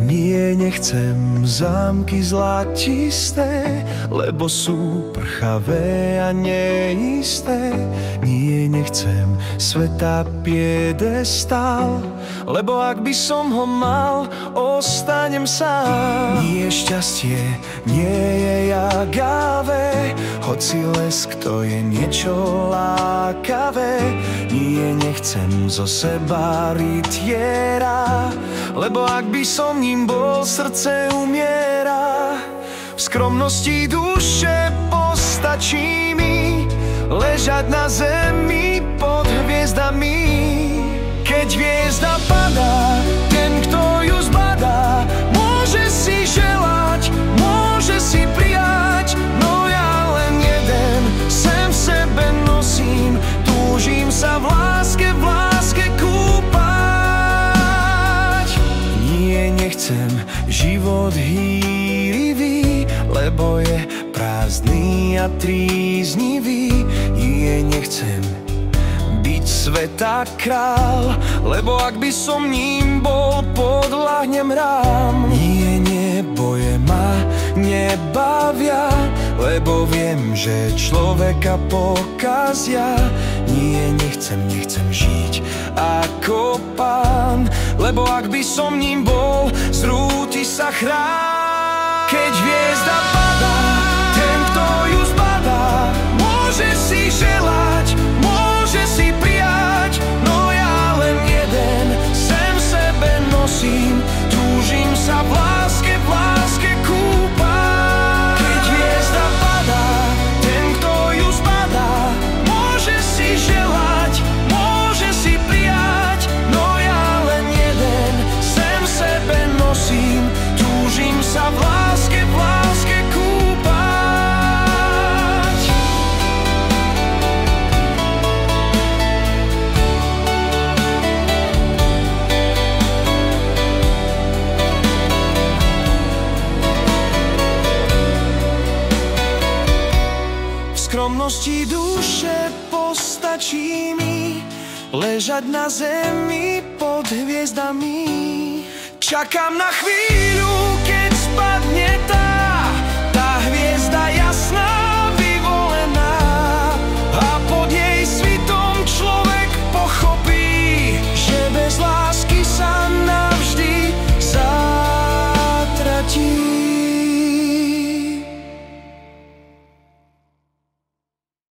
Nie, nechcem zámky zlatisté, lebo sú prchavé a neisté. Nie, nechcem sveta piedestál, lebo ak by som ho mal, ostanem sám. Nie, šťastie nie je jagavé, hoci lesk to je niečo lákavé. Nie, nechcem zo seba rytiera, lebo ak by som ním bol, srdce umiera. V skromnosti duše postačí mi ležať na zemi pod hviezdami. Keď hviezda padá, ten, kto ju zbadá, môže si želať, môže si prijať. No ja len jeden sem v sebe nosím, túžim sa v láske kúpať. Nie, nechcem život hýrivý, lebo je prázdny a tríznivý. Nie, nechcem byť sveta král, lebo ak by som ním bol, podľahnem rám. Nie, neboje ma nebavia, lebo viem, že človeka pokazia. Nie, nechcem žiť ako pán, lebo ak by som ním bol, zrúti sa chrám. Keď hviezda padá, ten, kto ju zbadá, môže si želať, môže si prijať. No ja len jeden sem v sebe nosím, túžim sa v láske kúpať. Keď hviezda padá, ten, kto ju zbadá, môže si želať, môže si prijať. No ja len jeden sem v sebe nosím, túžim sa v láske kúpať. V skromnosti duše postačí mi ležať na zemi pod hviezdami. Čakám na chvíľu, keď spadne tá